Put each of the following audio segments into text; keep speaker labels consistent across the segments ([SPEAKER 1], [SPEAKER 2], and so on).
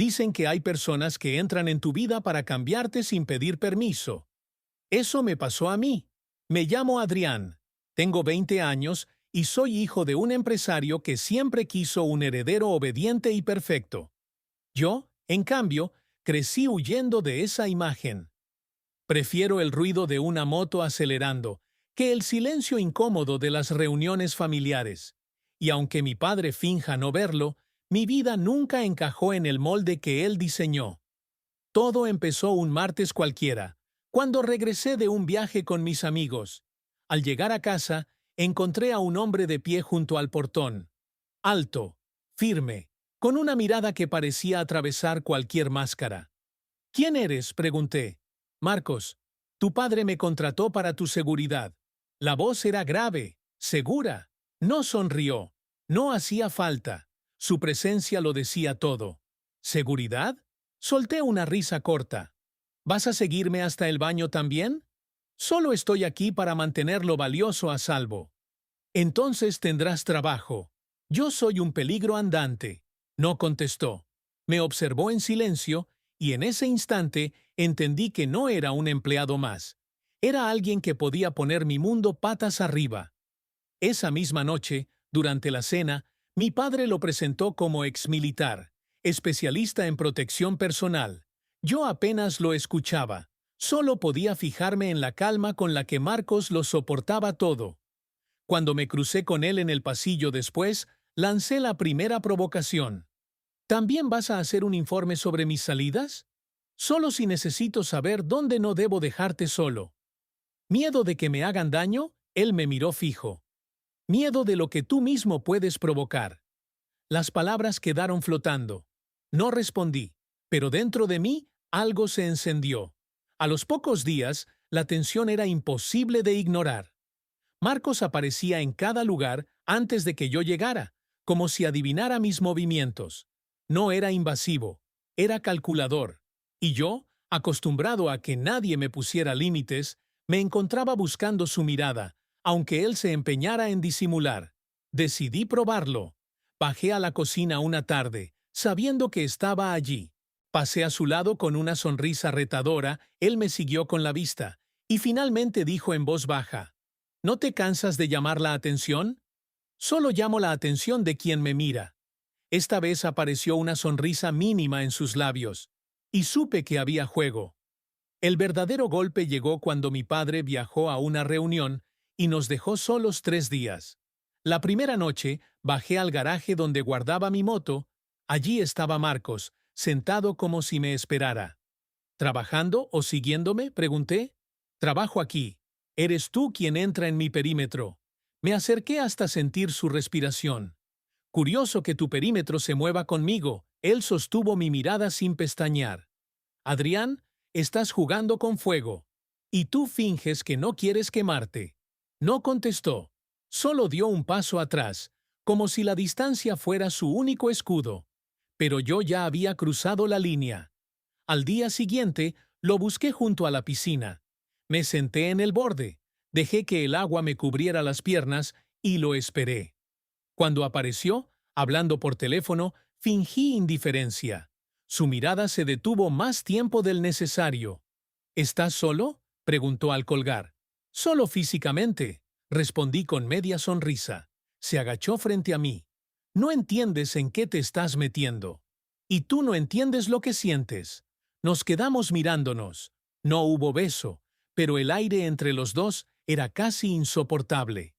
[SPEAKER 1] Dicen que hay personas que entran en tu vida para cambiarte sin pedir permiso. Eso me pasó a mí. Me llamo Adrián. Tengo 20 años y soy hijo de un empresario que siempre quiso un heredero obediente y perfecto. Yo, en cambio, crecí huyendo de esa imagen. Prefiero el ruido de una moto acelerando que el silencio incómodo de las reuniones familiares. Y aunque mi padre finja no verlo, mi vida nunca encajó en el molde que él diseñó. Todo empezó un martes cualquiera, cuando regresé de un viaje con mis amigos. Al llegar a casa, encontré a un hombre de pie junto al portón. Alto, firme, con una mirada que parecía atravesar cualquier máscara. ¿Quién eres?, pregunté. Marcos, tu padre me contrató para tu seguridad. La voz era grave, segura. No sonrió. No hacía falta. Su presencia lo decía todo. ¿Seguridad? Solté una risa corta. ¿Vas a seguirme hasta el baño también? Solo estoy aquí para mantener lo valioso a salvo. Entonces tendrás trabajo. Yo soy un peligro andante. No contestó. Me observó en silencio y en ese instante entendí que no era un empleado más. Era alguien que podía poner mi mundo patas arriba. Esa misma noche, durante la cena, mi padre lo presentó como exmilitar, especialista en protección personal. Yo apenas lo escuchaba. Solo podía fijarme en la calma con la que Marcos lo soportaba todo. Cuando me crucé con él en el pasillo después, lancé la primera provocación. ¿También vas a hacer un informe sobre mis salidas? Solo si necesito saber dónde no debo dejarte solo. ¿Miedo de que me hagan daño? Él me miró fijo. Miedo de lo que tú mismo puedes provocar. Las palabras quedaron flotando. No respondí, pero dentro de mí algo se encendió. A los pocos días, la tensión era imposible de ignorar. Marcos aparecía en cada lugar antes de que yo llegara, como si adivinara mis movimientos. No era invasivo, era calculador. Y yo, acostumbrado a que nadie me pusiera límites, me encontraba buscando su mirada, aunque él se empeñara en disimular. Decidí probarlo. Bajé a la cocina una tarde, sabiendo que estaba allí. Pasé a su lado con una sonrisa retadora, él me siguió con la vista, y finalmente dijo en voz baja: ¿No te cansas de llamar la atención? Solo llamo la atención de quien me mira. Esta vez apareció una sonrisa mínima en sus labios, y supe que había juego. El verdadero golpe llegó cuando mi padre viajó a una reunión y nos dejó solos 3 días. La primera noche bajé al garaje donde guardaba mi moto. Allí estaba Marcos, sentado como si me esperara. ¿Trabajando o siguiéndome?, pregunté. Trabajo aquí. Eres tú quien entra en mi perímetro. Me acerqué hasta sentir su respiración. Curioso que tu perímetro se mueva conmigo. Él sostuvo mi mirada sin pestañear. Adrián, estás jugando con fuego. Y tú finges que no quieres quemarte. No contestó. Solo dio un paso atrás, como si la distancia fuera su único escudo. Pero yo ya había cruzado la línea. Al día siguiente, lo busqué junto a la piscina. Me senté en el borde, dejé que el agua me cubriera las piernas y lo esperé. Cuando apareció, hablando por teléfono, fingí indiferencia. Su mirada se detuvo más tiempo del necesario. ¿Estás solo?, preguntó al colgar. Solo físicamente, respondí con media sonrisa. Se agachó frente a mí. No entiendes en qué te estás metiendo. Y tú no entiendes lo que sientes. Nos quedamos mirándonos. No hubo beso, pero el aire entre los dos era casi insoportable.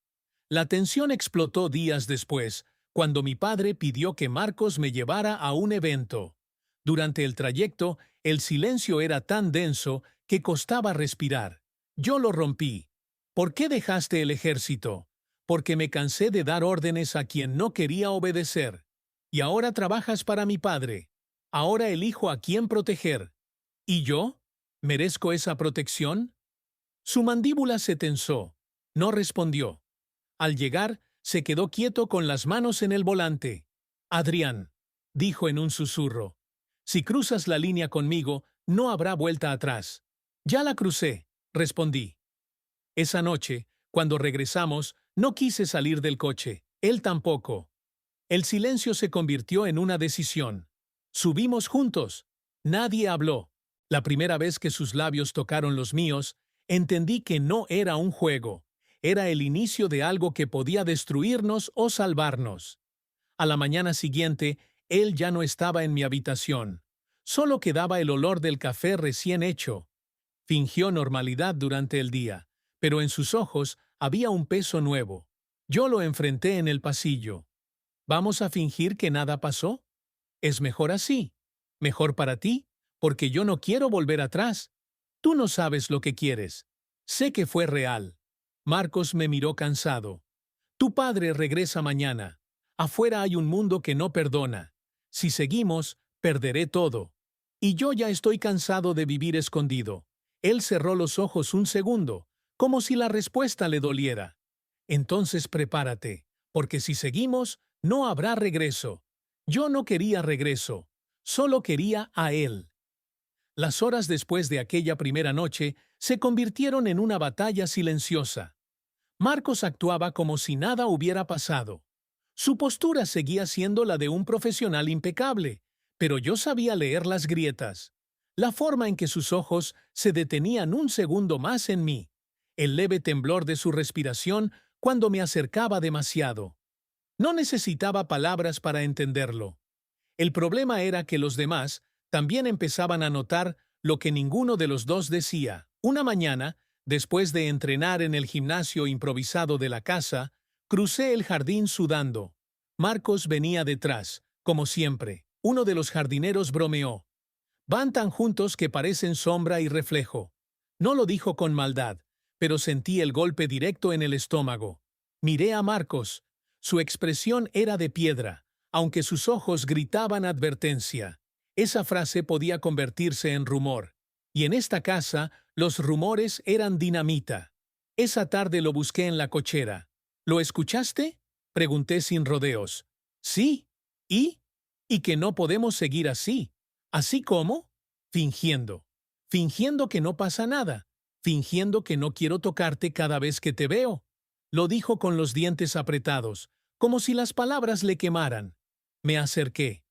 [SPEAKER 1] La tensión explotó días después, cuando mi padre pidió que Marcos me llevara a un evento. Durante el trayecto, el silencio era tan denso que costaba respirar. Yo lo rompí. ¿Por qué dejaste el ejército? Porque me cansé de dar órdenes a quien no quería obedecer. Y ahora trabajas para mi padre. Ahora elijo a quién proteger. ¿Y yo? ¿Merezco esa protección? Su mandíbula se tensó. No respondió. Al llegar, se quedó quieto con las manos en el volante. Adrián, dijo en un susurro, si cruzas la línea conmigo, no habrá vuelta atrás. Ya la crucé, respondí. Esa noche, cuando regresamos, no quise salir del coche. Él tampoco. El silencio se convirtió en una decisión. Subimos juntos. Nadie habló. La primera vez que sus labios tocaron los míos, entendí que no era un juego. Era el inicio de algo que podía destruirnos o salvarnos. A la mañana siguiente, él ya no estaba en mi habitación. Solo quedaba el olor del café recién hecho. Fingió normalidad durante el día, pero en sus ojos había un peso nuevo. Yo lo enfrenté en el pasillo. ¿Vamos a fingir que nada pasó? Es mejor así. Mejor para ti, porque yo no quiero volver atrás. Tú no sabes lo que quieres. Sé que fue real. Marcos me miró cansado. Tu padre regresa mañana. Afuera hay un mundo que no perdona. Si seguimos, perderé todo. Y yo ya estoy cansado de vivir escondido. Él cerró los ojos un segundo, como si la respuesta le doliera. Entonces prepárate, porque si seguimos, no habrá regreso. Yo no quería regreso, solo quería a él. Las horas después de aquella primera noche se convirtieron en una batalla silenciosa. Marcos actuaba como si nada hubiera pasado. Su postura seguía siendo la de un profesional impecable, pero yo sabía leer las grietas. La forma en que sus ojos se detenían un segundo más en mí. El leve temblor de su respiración cuando me acercaba demasiado. No necesitaba palabras para entenderlo. El problema era que los demás también empezaban a notar lo que ninguno de los dos decía. Una mañana, después de entrenar en el gimnasio improvisado de la casa, crucé el jardín sudando. Marcos venía detrás, como siempre. Uno de los jardineros bromeó. Van tan juntos que parecen sombra y reflejo. No lo dijo con maldad, pero sentí el golpe directo en el estómago. Miré a Marcos. Su expresión era de piedra, aunque sus ojos gritaban advertencia. Esa frase podía convertirse en rumor. Y en esta casa, los rumores eran dinamita. Esa tarde lo busqué en la cochera. ¿Lo escuchaste? Pregunté sin rodeos. Sí. ¿Y? Y que no podemos seguir así. ¿Así cómo? Fingiendo. Fingiendo que no pasa nada. Fingiendo que no quiero tocarte cada vez que te veo. Lo dijo con los dientes apretados, como si las palabras le quemaran. Me acerqué.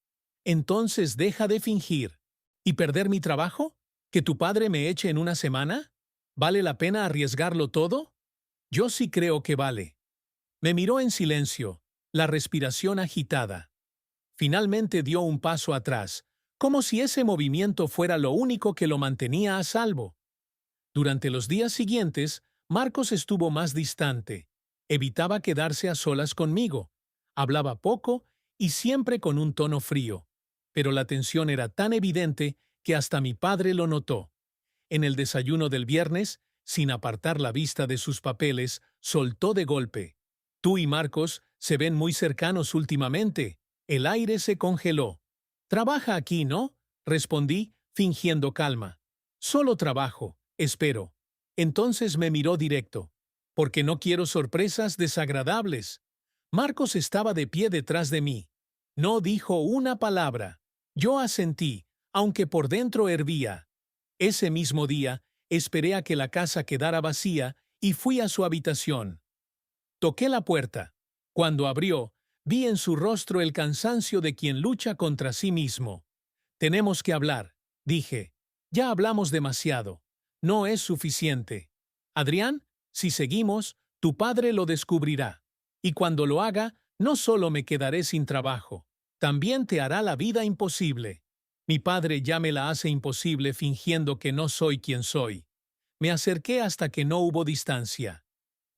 [SPEAKER 1] Entonces deja de fingir. ¿Y perder mi trabajo? ¿Que tu padre me eche en una semana? ¿Vale la pena arriesgarlo todo? Yo sí creo que vale. Me miró en silencio, la respiración agitada. Finalmente dio un paso atrás, como si ese movimiento fuera lo único que lo mantenía a salvo. Durante los días siguientes, Marcos estuvo más distante. Evitaba quedarse a solas conmigo. Hablaba poco y siempre con un tono frío. Pero la tensión era tan evidente que hasta mi padre lo notó. En el desayuno del viernes, sin apartar la vista de sus papeles, soltó de golpe. Tú y Marcos se ven muy cercanos últimamente. El aire se congeló. Trabaja aquí, ¿no? Respondí, fingiendo calma. Solo trabajo, espero. Entonces me miró directo. Porque no quiero sorpresas desagradables. Marcos estaba de pie detrás de mí. No dijo una palabra. Yo asentí, aunque por dentro hervía. Ese mismo día, esperé a que la casa quedara vacía y fui a su habitación. Toqué la puerta. Cuando abrió, vi en su rostro el cansancio de quien lucha contra sí mismo. Tenemos que hablar, dije. Ya hablamos demasiado. No es suficiente. Adrián, si seguimos, tu padre lo descubrirá. Y cuando lo haga, no solo me quedaré sin trabajo, también te hará la vida imposible. Mi padre ya me la hace imposible fingiendo que no soy quien soy. Me acerqué hasta que no hubo distancia.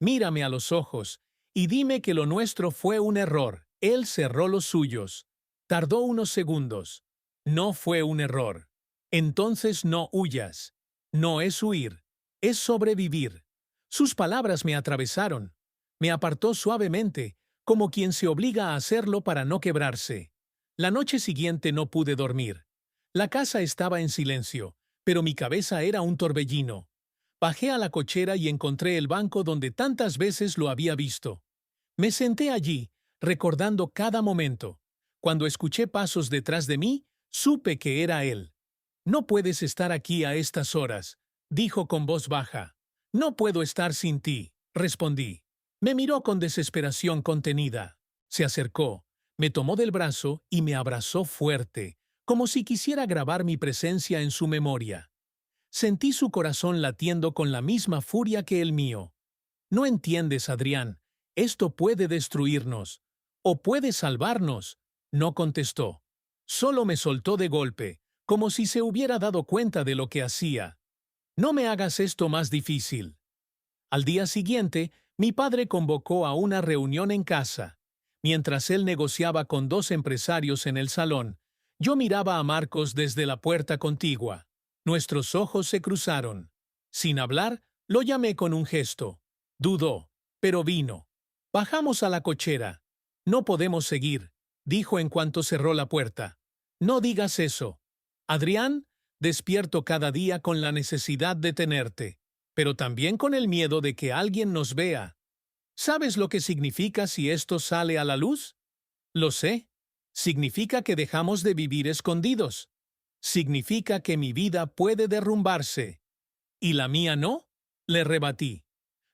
[SPEAKER 1] Mírame a los ojos y dime que lo nuestro fue un error. Él cerró los suyos. Tardó unos segundos. No fue un error. Entonces no huyas. No es huir. Es sobrevivir. Sus palabras me atravesaron. Me apartó suavemente, como quien se obliga a hacerlo para no quebrarse. La noche siguiente no pude dormir. La casa estaba en silencio, pero mi cabeza era un torbellino. Bajé a la cochera y encontré el banco donde tantas veces lo había visto. Me senté allí, recordando cada momento. Cuando escuché pasos detrás de mí, supe que era él. No puedes estar aquí a estas horas, dijo con voz baja. No puedo estar sin ti, respondí. Me miró con desesperación contenida. Se acercó, me tomó del brazo y me abrazó fuerte, como si quisiera grabar mi presencia en su memoria. Sentí su corazón latiendo con la misma furia que el mío. No entiendes, Adrián, esto puede destruirnos. O puede salvarnos. No contestó. Solo me soltó de golpe, como si se hubiera dado cuenta de lo que hacía. No me hagas esto más difícil. Al día siguiente, mi padre convocó a una reunión en casa. Mientras él negociaba con dos empresarios en el salón, yo miraba a Marcos desde la puerta contigua. Nuestros ojos se cruzaron. Sin hablar, lo llamé con un gesto. Dudó, pero vino. Bajamos a la cochera. No podemos seguir, dijo en cuanto cerró la puerta. No digas eso. Adrián, despierto cada día con la necesidad de tenerte, pero también con el miedo de que alguien nos vea. ¿Sabes lo que significa si esto sale a la luz? Lo sé. Significa que dejamos de vivir escondidos. Significa que mi vida puede derrumbarse. ¿Y la mía no? Le rebatí.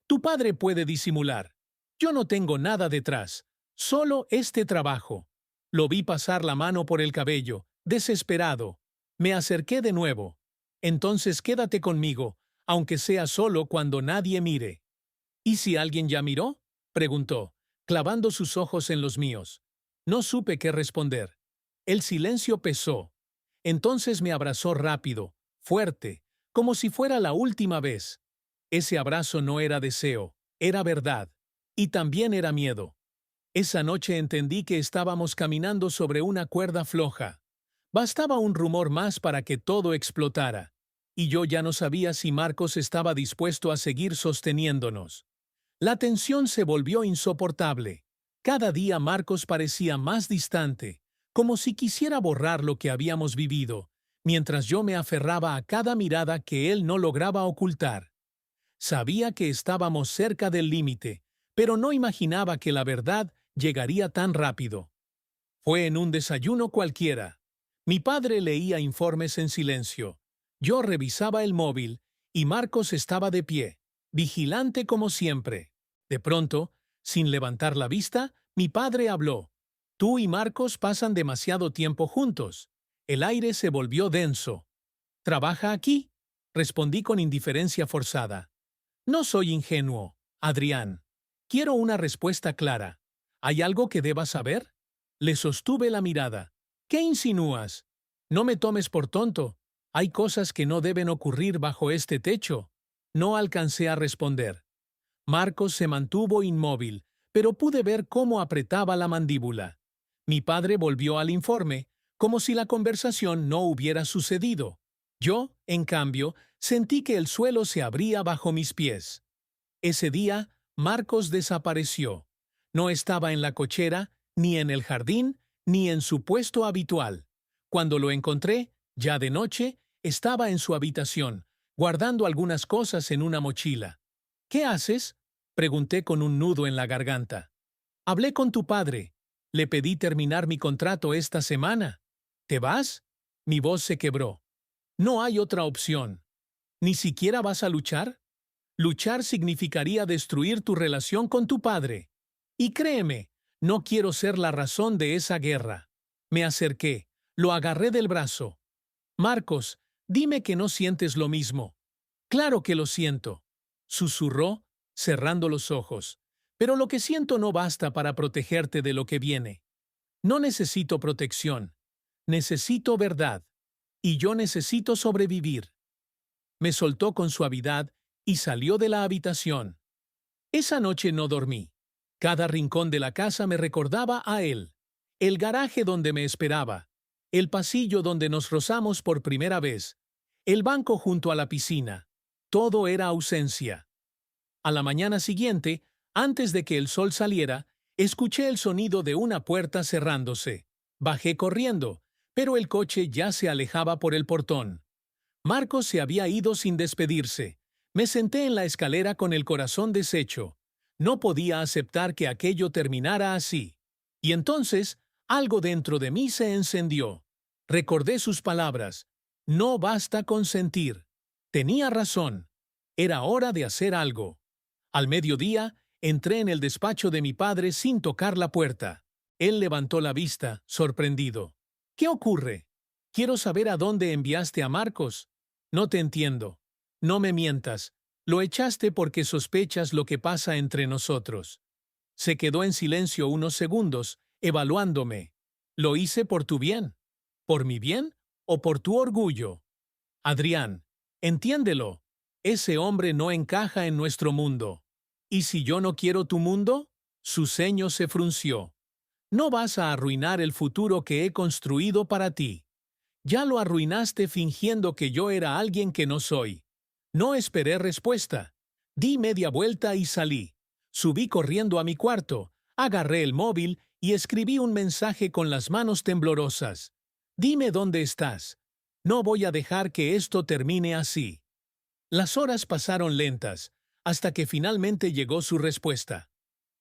[SPEAKER 1] Tu padre puede disimular. Yo no tengo nada detrás, solo este trabajo. Lo vi pasar la mano por el cabello, desesperado. Me acerqué de nuevo. Entonces quédate conmigo, aunque sea solo cuando nadie mire. ¿Y si alguien ya miró? Preguntó, clavando sus ojos en los míos. No supe qué responder. El silencio pesó. Entonces me abrazó rápido, fuerte, como si fuera la última vez. Ese abrazo no era deseo, era verdad. Y también era miedo. Esa noche entendí que estábamos caminando sobre una cuerda floja. Bastaba un rumor más para que todo explotara. Y yo ya no sabía si Marcos estaba dispuesto a seguir sosteniéndonos. La tensión se volvió insoportable. Cada día Marcos parecía más distante, como si quisiera borrar lo que habíamos vivido, mientras yo me aferraba a cada mirada que él no lograba ocultar. Sabía que estábamos cerca del límite, pero no imaginaba que la verdad llegaría tan rápido. Fue en un desayuno cualquiera. Mi padre leía informes en silencio. Yo revisaba el móvil y Marcos estaba de pie, vigilante como siempre. De pronto, sin levantar la vista, mi padre habló. Tú y Marcos pasan demasiado tiempo juntos. El aire se volvió denso. ¿Trabaja aquí? Respondí con indiferencia forzada. No soy ingenuo, Adrián. Quiero una respuesta clara. ¿Hay algo que deba saber? Le sostuve la mirada. ¿Qué insinúas? No me tomes por tonto. Hay cosas que no deben ocurrir bajo este techo. No alcancé a responder. Marcos se mantuvo inmóvil, pero pude ver cómo apretaba la mandíbula. Mi padre volvió al informe, como si la conversación no hubiera sucedido. Yo, en cambio, sentí que el suelo se abría bajo mis pies. Ese día, Marcos desapareció. No estaba en la cochera, ni en el jardín, ni en su puesto habitual. Cuando lo encontré, ya de noche, estaba en su habitación, guardando algunas cosas en una mochila. ¿Qué haces? Pregunté con un nudo en la garganta. Hablé con tu padre. Le pedí terminar mi contrato esta semana. ¿Te vas? Mi voz se quebró. No hay otra opción. ¿Ni siquiera vas a luchar? Luchar significaría destruir tu relación con tu padre. Y créeme, no quiero ser la razón de esa guerra. Me acerqué, lo agarré del brazo. Marcos, dime que no sientes lo mismo. Claro que lo siento, susurró, cerrando los ojos. Pero lo que siento no basta para protegerte de lo que viene. No necesito protección. Necesito verdad. Y yo necesito sobrevivir. Me soltó con suavidad y salió de la habitación. Esa noche no dormí. Cada rincón de la casa me recordaba a él. El garaje donde me esperaba. El pasillo donde nos rozamos por primera vez. El banco junto a la piscina. Todo era ausencia. A la mañana siguiente, antes de que el sol saliera, escuché el sonido de una puerta cerrándose. Bajé corriendo, pero el coche ya se alejaba por el portón. Marcos se había ido sin despedirse. Me senté en la escalera con el corazón deshecho. No podía aceptar que aquello terminara así. Y entonces, algo dentro de mí se encendió. Recordé sus palabras. No basta con sentir. Tenía razón. Era hora de hacer algo. Al mediodía, entré en el despacho de mi padre sin tocar la puerta. Él levantó la vista, sorprendido. ¿Qué ocurre? Quiero saber a dónde enviaste a Marcos. No te entiendo. No me mientas. Lo echaste porque sospechas lo que pasa entre nosotros. Se quedó en silencio unos segundos, evaluándome. ¿Lo hice por tu bien? ¿Por mi bien o por tu orgullo? Adrián, entiéndelo. Ese hombre no encaja en nuestro mundo. ¿Y si yo no quiero tu mundo? Su ceño se frunció. No vas a arruinar el futuro que he construido para ti. Ya lo arruinaste fingiendo que yo era alguien que no soy. No esperé respuesta. Di media vuelta y salí. Subí corriendo a mi cuarto, agarré el móvil y escribí un mensaje con las manos temblorosas. Dime dónde estás. No voy a dejar que esto termine así. Las horas pasaron lentas, hasta que finalmente llegó su respuesta.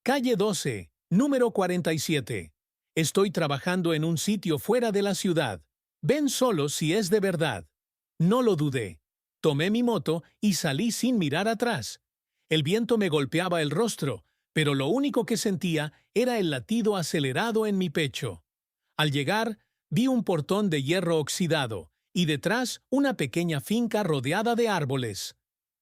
[SPEAKER 1] Calle 12, número 47. Estoy trabajando en un sitio fuera de la ciudad. Ven solo si es de verdad. No lo dudé. Tomé mi moto y salí sin mirar atrás. El viento me golpeaba el rostro, pero lo único que sentía era el latido acelerado en mi pecho. Al llegar, vi un portón de hierro oxidado y detrás una pequeña finca rodeada de árboles.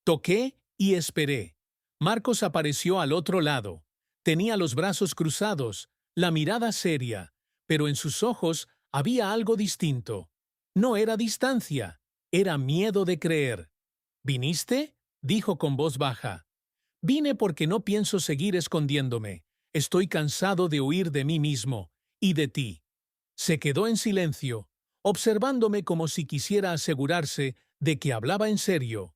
[SPEAKER 1] Toqué y esperé. Marcos apareció al otro lado. Tenía los brazos cruzados, la mirada seria, pero en sus ojos había algo distinto. No era distancia, era miedo de creer. ¿Viniste?, dijo con voz baja. Vine porque no pienso seguir escondiéndome. Estoy cansado de huir de mí mismo y de ti. Se quedó en silencio, observándome como si quisiera asegurarse de que hablaba en serio.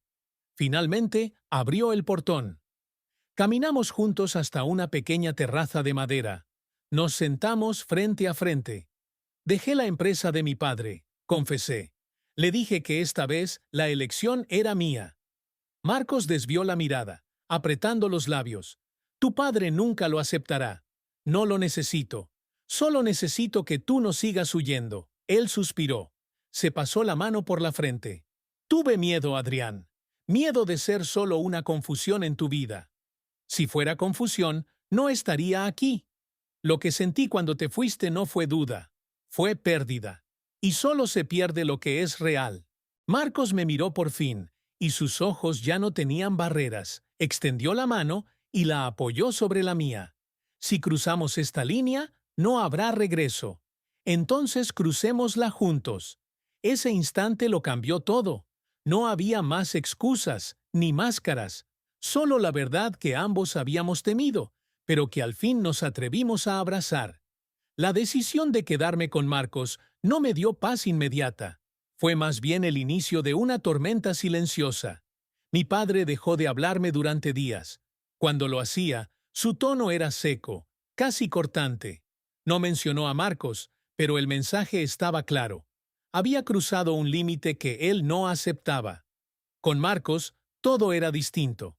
[SPEAKER 1] Finalmente, abrió el portón. Caminamos juntos hasta una pequeña terraza de madera. Nos sentamos frente a frente. Dejé la empresa de mi padre, confesé. Le dije que esta vez la elección era mía. Marcos desvió la mirada, apretando los labios. Tu padre nunca lo aceptará. No lo necesito. Solo necesito que tú no sigas huyendo. Él suspiró. Se pasó la mano por la frente. Tuve miedo, Adrián. Miedo de ser solo una confusión en tu vida. Si fuera confusión, no estaría aquí. Lo que sentí cuando te fuiste no fue duda, fue pérdida. Y solo se pierde lo que es real. Marcos me miró por fin, y sus ojos ya no tenían barreras. Extendió la mano y la apoyó sobre la mía. Si cruzamos esta línea, no habrá regreso. Entonces crucémosla juntos. Ese instante lo cambió todo. No había más excusas, ni máscaras. Solo la verdad que ambos habíamos temido, pero que al fin nos atrevimos a abrazar. La decisión de quedarme con Marcos no me dio paz inmediata. Fue más bien el inicio de una tormenta silenciosa. Mi padre dejó de hablarme durante días. Cuando lo hacía, su tono era seco, casi cortante. No mencionó a Marcos, pero el mensaje estaba claro. Había cruzado un límite que él no aceptaba. Con Marcos, todo era distinto.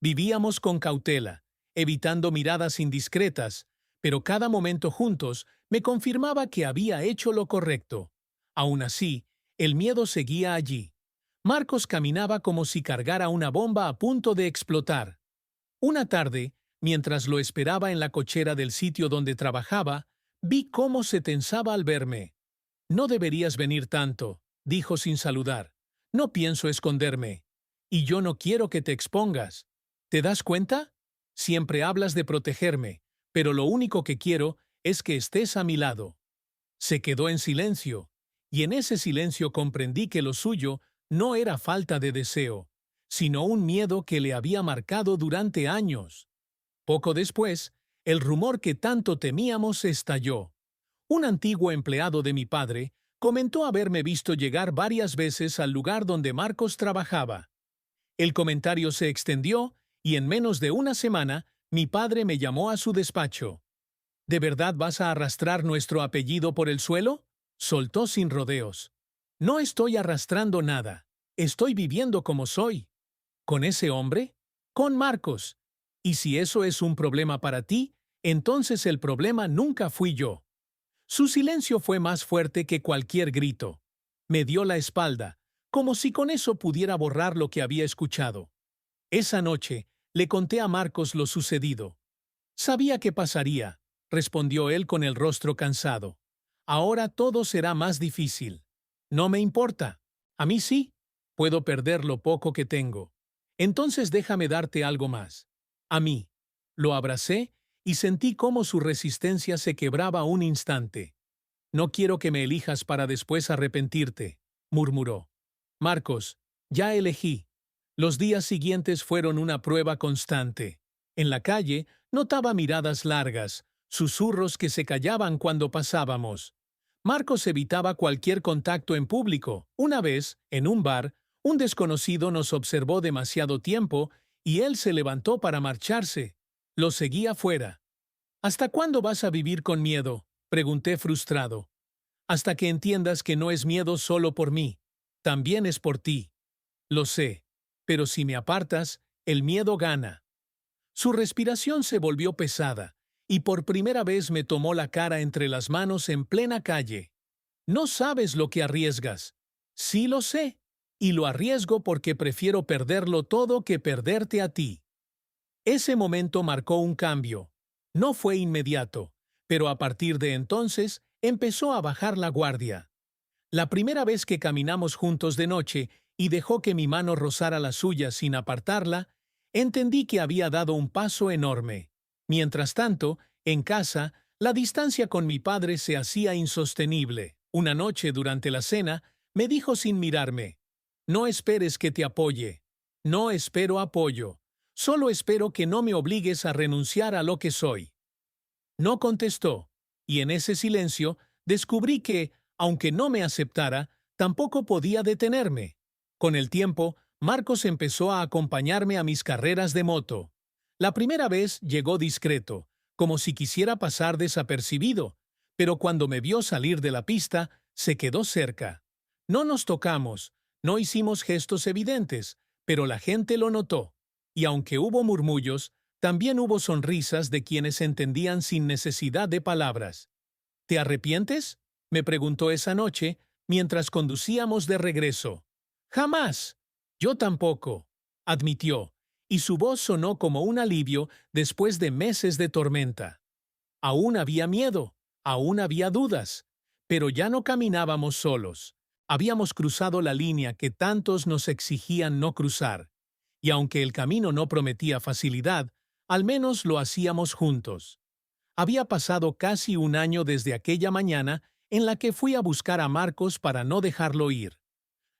[SPEAKER 1] Vivíamos con cautela, evitando miradas indiscretas, pero cada momento juntos me confirmaba que había hecho lo correcto. Aún así, el miedo seguía allí. Marcos caminaba como si cargara una bomba a punto de explotar. Una tarde, mientras lo esperaba en la cochera del sitio donde trabajaba, vi cómo se tensaba al verme. No deberías venir tanto, dijo sin saludar. No pienso esconderme. Y yo no quiero que te expongas. ¿Te das cuenta? Siempre hablas de protegerme, pero lo único que quiero es que estés a mi lado. Se quedó en silencio, y en ese silencio comprendí que lo suyo no era falta de deseo, sino un miedo que le había marcado durante años. Poco después, el rumor que tanto temíamos estalló. Un antiguo empleado de mi padre comentó haberme visto llegar varias veces al lugar donde Marcos trabajaba. El comentario se extendió y en menos de una semana mi padre me llamó a su despacho. ¿De verdad vas a arrastrar nuestro apellido por el suelo?, soltó sin rodeos. No estoy arrastrando nada. Estoy viviendo como soy. ¿Con ese hombre? Con Marcos. Y si eso es un problema para ti, entonces el problema nunca fui yo. Su silencio fue más fuerte que cualquier grito. Me dio la espalda, como si con eso pudiera borrar lo que había escuchado. Esa noche le conté a Marcos lo sucedido. Sabía que pasaría, respondió él con el rostro cansado. Ahora todo será más difícil. No me importa. A mí sí. Puedo perder lo poco que tengo. Entonces déjame darte algo más. A mí. Lo abracé y sentí cómo su resistencia se quebraba un instante. No quiero que me elijas para después arrepentirte, murmuró. Marcos, ya elegí. Los días siguientes fueron una prueba constante. En la calle notaba miradas largas, susurros que se callaban cuando pasábamos. Marcos evitaba cualquier contacto en público. Una vez, en un bar, un desconocido nos observó demasiado tiempo y él se levantó para marcharse. Lo seguía fuera. ¿Hasta cuándo vas a vivir con miedo?, pregunté frustrado. Hasta que entiendas que no es miedo solo por mí, también es por ti. Lo sé, pero si me apartas, el miedo gana. Su respiración se volvió pesada, y por primera vez me tomó la cara entre las manos en plena calle. No sabes lo que arriesgas. Sí lo sé, y lo arriesgo porque prefiero perderlo todo que perderte a ti. Ese momento marcó un cambio. No fue inmediato, pero a partir de entonces empezó a bajar la guardia. La primera vez que caminamos juntos de noche y dejó que mi mano rozara la suya sin apartarla, entendí que había dado un paso enorme. Mientras tanto, en casa, la distancia con mi padre se hacía insostenible. Una noche, durante la cena, me dijo sin mirarme: «No esperes que te apoye. No espero apoyo. Solo espero que no me obligues a renunciar a lo que soy». No contestó, y en ese silencio descubrí que, aunque no me aceptara, tampoco podía detenerme. Con el tiempo, Marcos empezó a acompañarme a mis carreras de moto. La primera vez llegó discreto, como si quisiera pasar desapercibido, pero cuando me vio salir de la pista, se quedó cerca. No nos tocamos, no hicimos gestos evidentes, pero la gente lo notó. Y aunque hubo murmullos, también hubo sonrisas de quienes entendían sin necesidad de palabras. ¿Te arrepientes?, me preguntó esa noche mientras conducíamos de regreso. «Jamás». «Yo tampoco», admitió, y su voz sonó como un alivio después de meses de tormenta. Aún había miedo, aún había dudas, pero ya no caminábamos solos. Habíamos cruzado la línea que tantos nos exigían no cruzar, y aunque el camino no prometía facilidad, al menos lo hacíamos juntos. Había pasado casi un año desde aquella mañana en la que fui a buscar a Marcos para no dejarlo ir.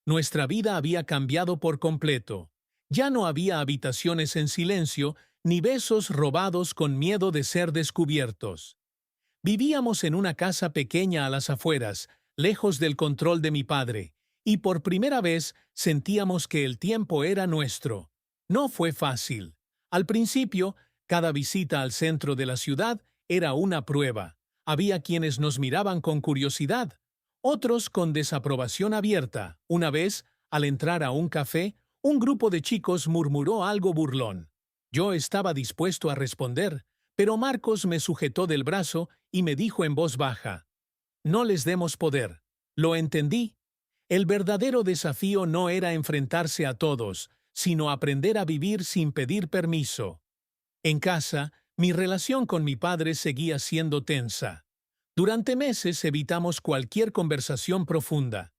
[SPEAKER 1] Nuestra vida había cambiado por completo. Ya no había habitaciones en silencio, ni besos robados con miedo de ser descubiertos. Vivíamos en una casa pequeña a las afueras, lejos del control de mi padre, y por primera vez sentíamos que el tiempo era nuestro. No fue fácil. Al principio, cada visita al centro de la ciudad era una prueba. Había quienes nos miraban con curiosidad, otros con desaprobación abierta. Una vez, al entrar a un café, un grupo de chicos murmuró algo burlón. Yo estaba dispuesto a responder, pero Marcos me sujetó del brazo y me dijo en voz baja: «No les demos poder». Lo entendí. El verdadero desafío no era enfrentarse a todos, sino aprender a vivir sin pedir permiso. En casa, mi relación con mi padre seguía siendo tensa. Durante meses evitamos cualquier conversación profunda,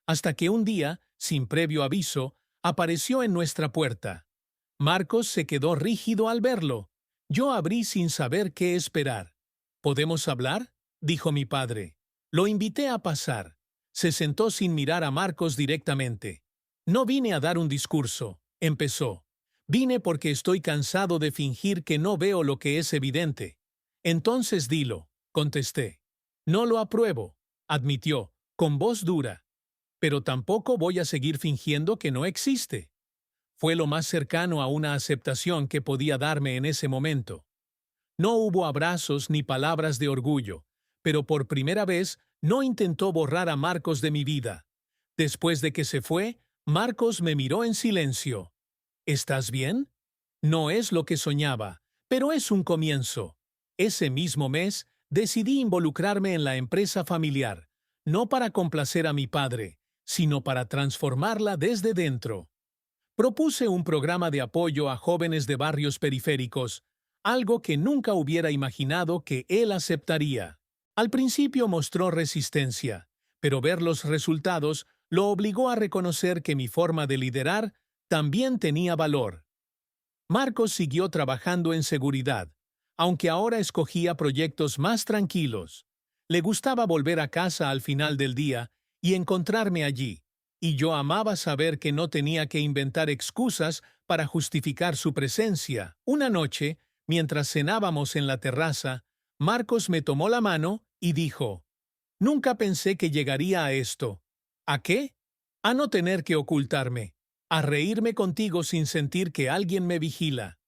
[SPEAKER 1] hasta que un día, sin previo aviso, apareció en nuestra puerta. Marcos se quedó rígido al verlo. Yo abrí sin saber qué esperar. «¿Podemos hablar?», dijo mi padre. Lo invité a pasar. Se sentó sin mirar a Marcos directamente. «No vine a dar un discurso», empezó. «Vine porque estoy cansado de fingir que no veo lo que es evidente». «Entonces dilo», contesté. «No lo apruebo», admitió, con voz dura. «Pero tampoco voy a seguir fingiendo que no existe». Fue lo más cercano a una aceptación que podía darme en ese momento. No hubo abrazos ni palabras de orgullo, pero por primera vez no intentó borrar a Marcos de mi vida. Después de que se fue, Marcos me miró en silencio. «¿Estás bien?». No es lo que soñaba, pero es un comienzo. Ese mismo mes, decidí involucrarme en la empresa familiar, no para complacer a mi padre, sino para transformarla desde dentro. Propuse un programa de apoyo a jóvenes de barrios periféricos, algo que nunca hubiera imaginado que él aceptaría. Al principio mostró resistencia, pero ver los resultados lo obligó a reconocer que mi forma de liderar también tenía valor. Marcos siguió trabajando en seguridad, aunque ahora escogía proyectos más tranquilos. Le gustaba volver a casa al final del día y encontrarme allí, y yo amaba saber que no tenía que inventar excusas para justificar su presencia. Una noche, mientras cenábamos en la terraza, Marcos me tomó la mano y dijo: «Nunca pensé que llegaría a esto». ¿A qué? A no tener que ocultarme, a reírme contigo sin sentir que alguien me vigila.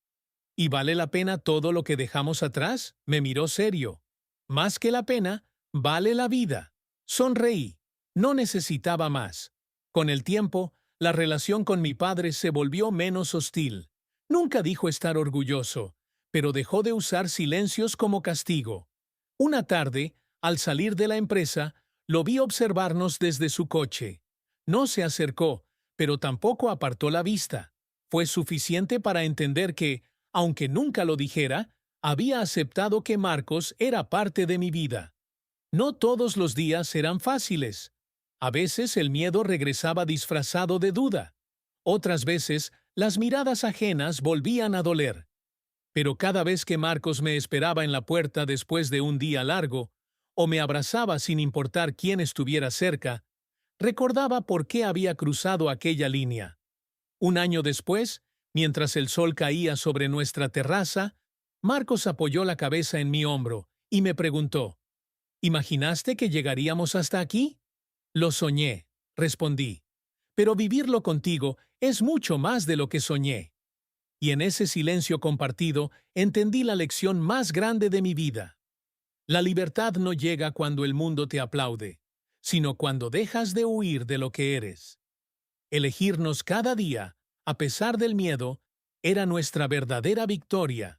[SPEAKER 1] ¿Y vale la pena todo lo que dejamos atrás? Me miró serio. Más que la pena, vale la vida. Sonreí. No necesitaba más. Con el tiempo, la relación con mi padre se volvió menos hostil. Nunca dijo estar orgulloso, pero dejó de usar silencios como castigo. Una tarde, al salir de la empresa, lo vi observarnos desde su coche. No se acercó, pero tampoco apartó la vista. Fue suficiente para entender que, aunque nunca lo dijera, había aceptado que Marcos era parte de mi vida. No todos los días eran fáciles. A veces el miedo regresaba disfrazado de duda. Otras veces, las miradas ajenas volvían a doler. Pero cada vez que Marcos me esperaba en la puerta después de un día largo, o me abrazaba sin importar quién estuviera cerca, recordaba por qué había cruzado aquella línea. Un año después, mientras el sol caía sobre nuestra terraza, Marcos apoyó la cabeza en mi hombro y me preguntó: ¿imaginaste que llegaríamos hasta aquí? Lo soñé, respondí. Pero vivirlo contigo es mucho más de lo que soñé. Y en ese silencio compartido entendí la lección más grande de mi vida. La libertad no llega cuando el mundo te aplaude, sino cuando dejas de huir de lo que eres. Elegirnos cada día, a pesar del miedo, era nuestra verdadera victoria.